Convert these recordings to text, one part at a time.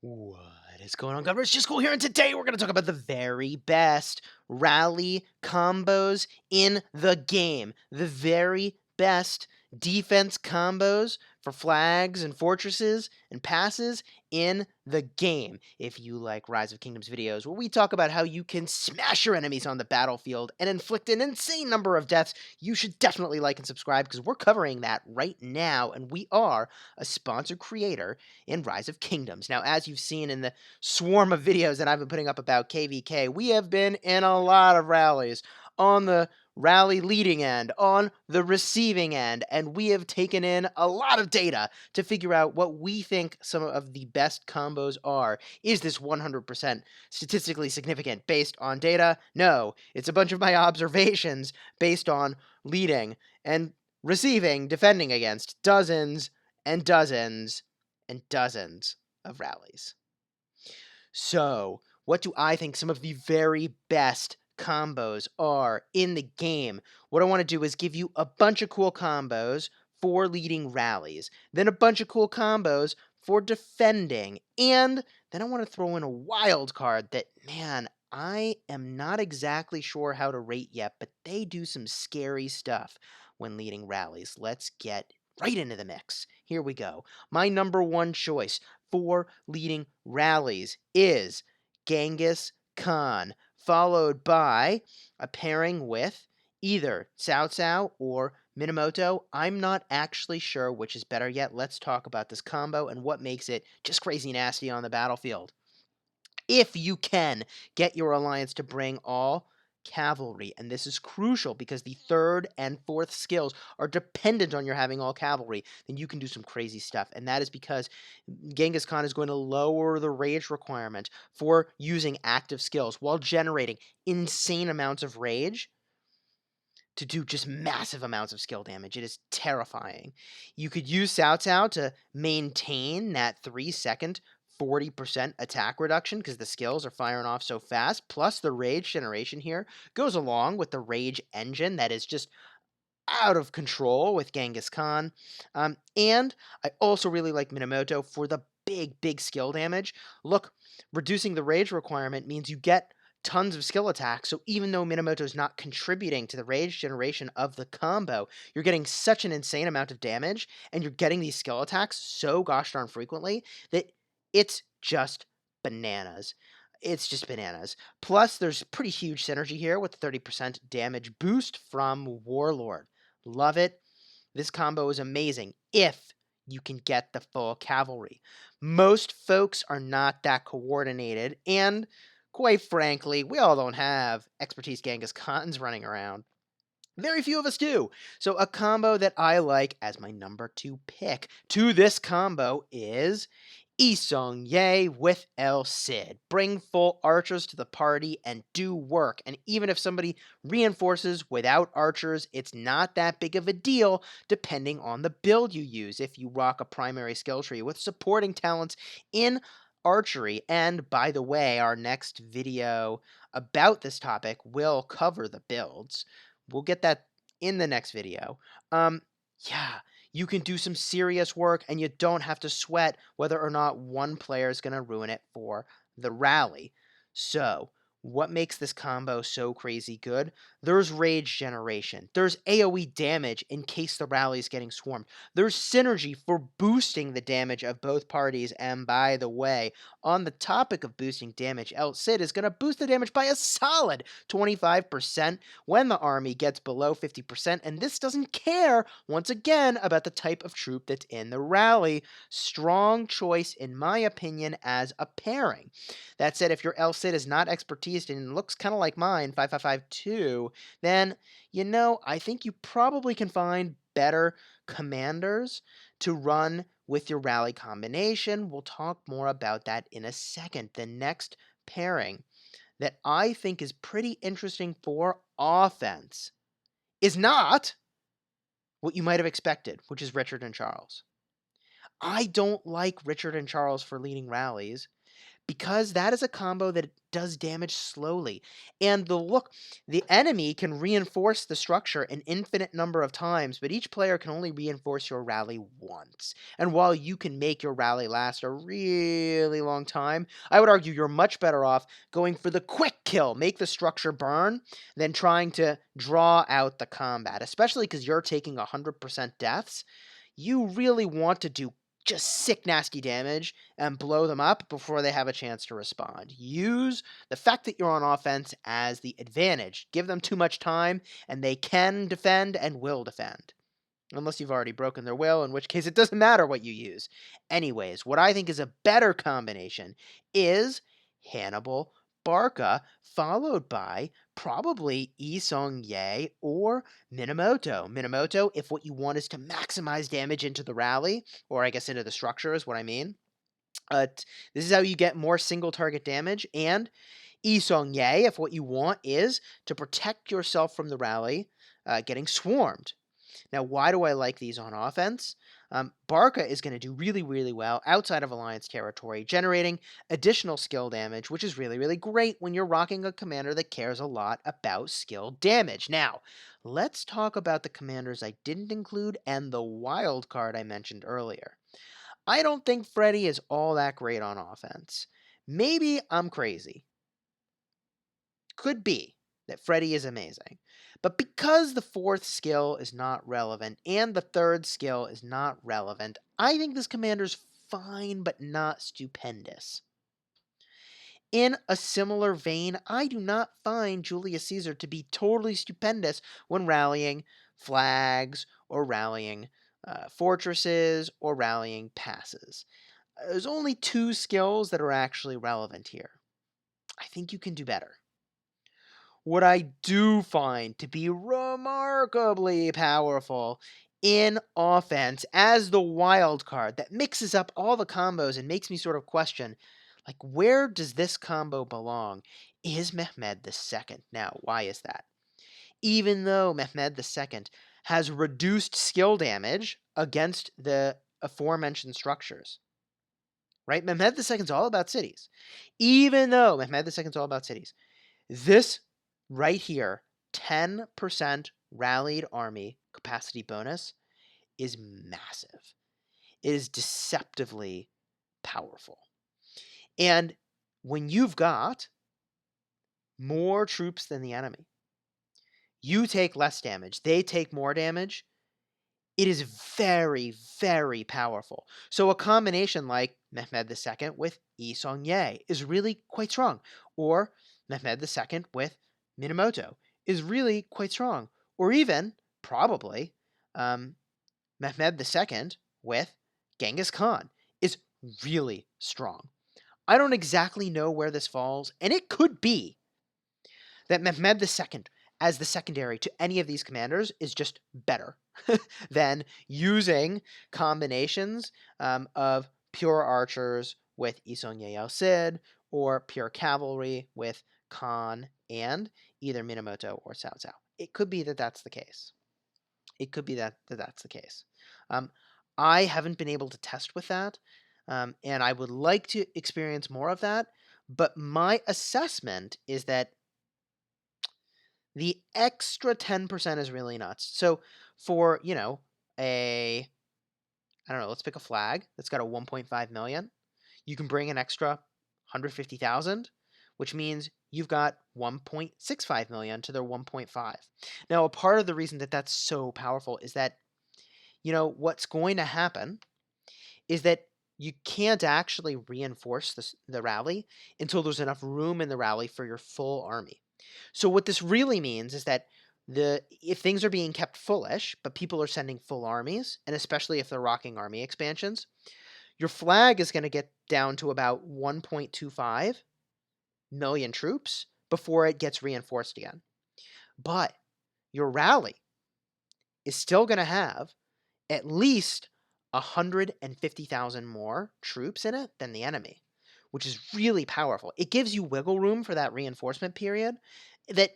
What is going on, governors? Chisgule here, and today we're going to talk about the very best rally combos in the game. The very best defense combos for flags and fortresses and passes in the game. If you like Rise of Kingdoms videos where we talk about how you can smash your enemies on the battlefield and inflict an insane number of deaths, you should definitely like and subscribe because we're covering that right now, and we are a sponsored creator in Rise of Kingdoms. Now, as you've seen in the swarm of videos that I've been putting up about KVK, we have been in a lot of rallies on the rally leading end, on the receiving end, and we have taken in a lot of data to figure out what we think some of the best combos are. Is this 100% statistically significant based on data? No, it's a bunch of my observations based on leading and receiving, defending against dozens and dozens and dozens of rallies. So, what do I think some of the very best combos are in the game? What I want to do is give you a bunch of cool combos for leading rallies, then a bunch of cool combos for defending, and then I want to throw in a wild card that, man, I am not exactly sure how to rate yet, but they do some scary stuff when leading rallies. Let's get right into the mix. Here we go. My number one choice for leading rallies is Genghis Khan, followed by a pairing with either Cao Cao or Minamoto. I'm not actually sure which is better yet. Let's talk about this combo and what makes it just crazy nasty on the battlefield. If you can get your alliance to bring all cavalry, and this is crucial because the third and fourth skills are dependent on your having all cavalry, then you can do some crazy stuff. And that is because Genghis Khan is going to lower the rage requirement for using active skills while generating insane amounts of rage to do just massive amounts of skill damage. It is terrifying. You could use Cao Cao to maintain that 3-second 40% attack reduction because the skills are firing off so fast. Plus, the rage generation here goes along with the rage engine that is just out of control with Genghis Khan. And I also really like Minamoto for the big skill damage. Look, reducing the rage requirement means you get tons of skill attacks, so even though Minamoto is not contributing to the rage generation of the combo, you're getting such an insane amount of damage, and you're getting these skill attacks so gosh darn frequently that it's just bananas. It's just bananas. Plus, there's pretty huge synergy here with the 30% damage boost from Warlord. Love it. This combo is amazing if you can get the full cavalry. Most folks are not that coordinated, and quite frankly, we all don't have expertise Genghis Khans running around. Very few of us do. So a combo that I like as my number 2 pick to this combo is Yi Ye with El Cid. Bring full archers to the party and do work. And even if somebody reinforces without archers, it's not that big of a deal depending on the build you use. If you rock a primary skill tree with supporting talents in archery, and by the way, our next video about this topic will cover the builds. We'll get that in the next video. Yeah, you can do some serious work and you don't have to sweat whether or not one player is going to ruin it for the rally. So, what makes this combo so crazy good? There's rage generation. There's AoE damage in case the rally is getting swarmed. There's synergy for boosting the damage of both parties. And by the way, on the topic of boosting damage, El Cid is going to boost the damage by a solid 25% when the army gets below 50%. And this doesn't care, once again, about the type of troop that's in the rally. Strong choice, in my opinion, as a pairing. That said, if your El Cid is not expertise and looks kind of like mine, 5552, then, I think you probably can find better commanders to run with your rally combination. We'll talk more about that in a second. The next pairing that I think is pretty interesting for offense is not what you might have expected, which is Richard and Charles. I don't like Richard and Charles for leading rallies because that is a combo that does damage slowly. And the enemy can reinforce the structure an infinite number of times, but each player can only reinforce your rally once. And while you can make your rally last a really long time, I would argue you're much better off going for the quick kill, make the structure burn, than trying to draw out the combat, especially because you're taking 100% deaths. You really want to do just sick, nasty damage and blow them up before they have a chance to respond. Use the fact that you're on offense as the advantage. Give them too much time, and they can defend and will defend. Unless you've already broken their will, in which case it doesn't matter what you use. Anyways, what I think is a better combination is Hannibal Barca, followed by probably Yi Ye or Minamoto. Minamoto, if what you want is to maximize damage into the rally, or I guess into the structure is what I mean. This is how you get more single target damage, and Yi Ye, if what you want is to protect yourself from the rally getting swarmed. Now, why do I like these on offense? Barca is going to do really, really well outside of Alliance territory, generating additional skill damage, which is really, really great when you're rocking a commander that cares a lot about skill damage. Now, let's talk about the commanders I didn't include and the wild card I mentioned earlier. I don't think Freddy is all that great on offense. Maybe I'm crazy. Could be that Freddy is amazing. But because the fourth skill is not relevant and the third skill is not relevant, I think this commander's fine but not stupendous. In a similar vein, I do not find Julius Caesar to be totally stupendous when rallying flags or rallying fortresses or rallying passes. There's only two skills that are actually relevant here. I think you can do better. What I do find to be remarkably powerful in offense as the wild card that mixes up all the combos and makes me sort of question, like, where does this combo belong? Is Mehmed II. Now, why is that? Even though Mehmed II has reduced skill damage against the aforementioned structures, right? Mehmed II is all about cities. Even though Mehmed II is all about cities, this right here, 10% rallied army capacity bonus, is massive. It is deceptively powerful. And when you've got more troops than the enemy, you take less damage, they take more damage, it is very, very powerful. So a combination like Mehmed II with Yi Ye is really quite strong. Or Mehmed II with Minamoto is really quite strong. Or even, probably, Mehmed II with Genghis Khan is really strong. I don't exactly know where this falls, and it could be that Mehmed II as the secondary to any of these commanders is just better than using combinations of pure archers with Isonye El Cid or pure cavalry with Khan and either Minamoto or Cao Cao. It could be that that's the case. It could be that that's the case. Um, I haven't been able to test with that, and I would like to experience more of that. But my assessment is that the extra 10% is really nuts. So for, I don't know, let's pick a flag that's got a 1.5 million. You can bring an extra 150,000, which means you've got 1.65 million to their 1.5. Now, a part of the reason that that's so powerful is that, what's going to happen is that you can't actually reinforce the rally until there's enough room in the rally for your full army. So what this really means is that if things are being kept fullish, but people are sending full armies, and especially if they're rocking army expansions, your flag is going to get down to about 1.25 million troops before it gets reinforced again. But your rally is still going to have at least 150,000 more troops in it than the enemy, which is really powerful. It gives you wiggle room for that reinforcement period that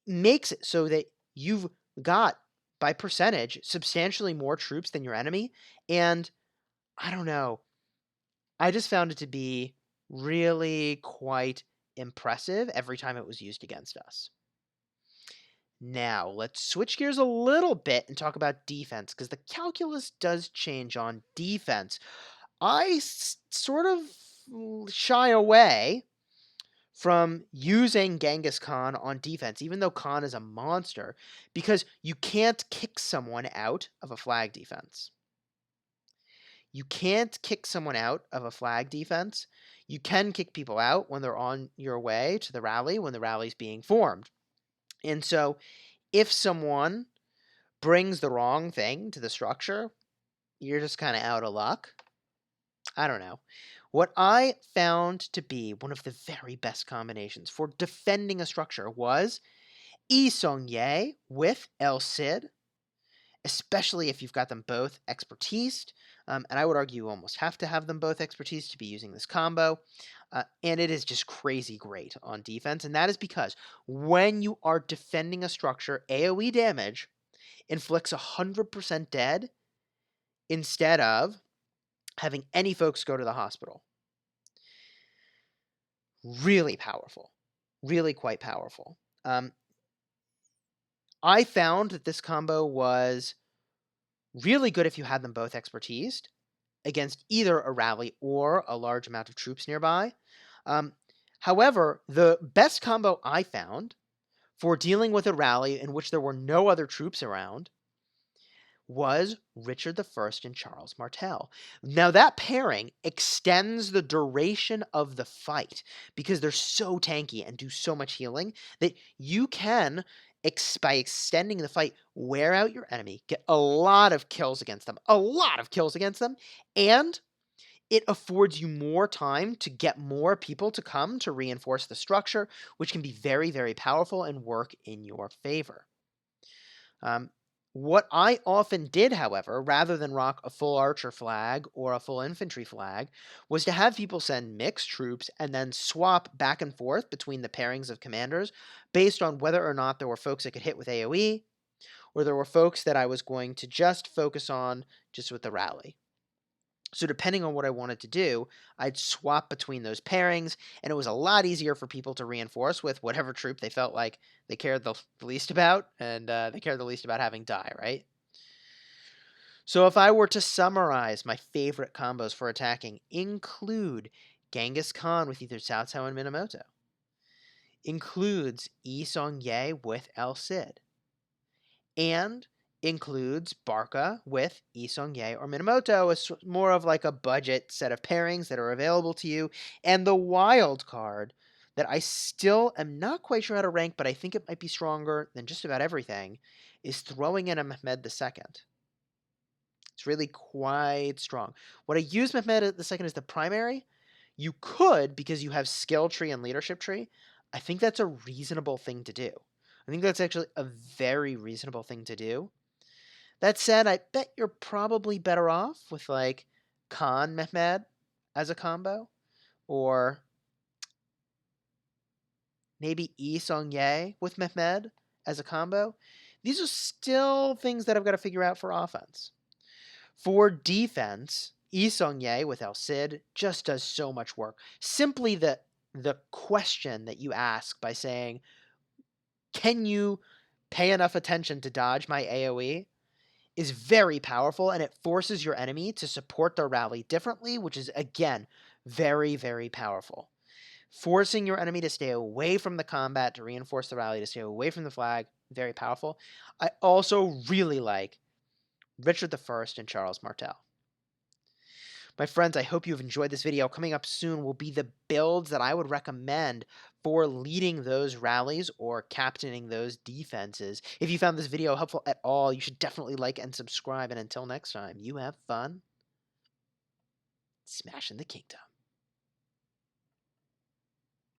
makes it so that you've got, by percentage, substantially more troops than your enemy. And I don't know. I just found it to be Really quite impressive every time it was used against us. Now, let's switch gears a little bit and talk about defense, because the calculus does change on defense. Sort of shy away from using Genghis Khan on defense, even though Khan is a monster, because you can't kick someone out of a flag defense. You can't kick someone out of a flag defense. You can kick people out when they're on your way to the rally, when the rally's being formed. And so, if someone brings the wrong thing to the structure, you're just kind of out of luck. I don't know. What I found to be one of the very best combinations for defending a structure was Yi Song Ye with El Cid, especially if you've got them both expertised. And I would argue you almost have to have them both expertise to be using this combo. And it is just crazy great on defense. And that is because when you are defending a structure, AoE damage inflicts 100% dead instead of having any folks go to the hospital. Really powerful. Really quite powerful. I found that this combo was really good if you had them both expertised against either a rally or a large amount of troops nearby. However, the best combo I found for dealing with a rally in which there were no other troops around was Richard I and Charles Martel. Now, that pairing extends the duration of the fight because they're so tanky and do so much healing that you can, by extending the fight, wear out your enemy, get a lot of kills against them, and it affords you more time to get more people to come to reinforce the structure, which can be very, very powerful and work in your favor. What I often did, however, rather than rock a full archer flag or a full infantry flag, was to have people send mixed troops and then swap back and forth between the pairings of commanders based on whether or not there were folks I could hit with AoE, or there were folks that I was going to just focus on just with the rally. So depending on what I wanted to do, I'd swap between those pairings, and it was a lot easier for people to reinforce with whatever troop they felt like they cared the least about, and they cared the least about having die, right? So if I were to summarize my favorite combos for attacking, include Genghis Khan with either Cao Cao and Minamoto, includes Yi Song Ye with El Cid, and includes Barca with Yi Song Ye or Minamoto as more of like a budget set of pairings that are available to you. And the wild card that I still am not quite sure how to rank, but I think it might be stronger than just about everything, is throwing in a Mehmed II. It's really quite strong. Would I use Mehmed II as the primary? You could, because you have skill tree and leadership tree. I think that's a reasonable thing to do. I think that's actually a very reasonable thing to do. That said, I bet you're probably better off with like Khan Mehmed as a combo, or maybe Yi Song Ye with Mehmed as a combo. These are still things that I've got to figure out for offense. For defense, Yi Song Ye with El Cid just does so much work. Simply the question that you ask by saying, can you pay enough attention to dodge my AoE, is very powerful, and it forces your enemy to support their rally differently, which is, again, very, very powerful. Forcing your enemy to stay away from the combat, to reinforce the rally, to stay away from the flag, very powerful. I also really like Richard I and Charles Martel. My friends, I hope you've enjoyed this video. Coming up soon will be the builds that I would recommend for leading those rallies or captaining those defenses. If you found this video helpful at all, you should definitely like and subscribe. And until next time, you have fun smashing the kingdom.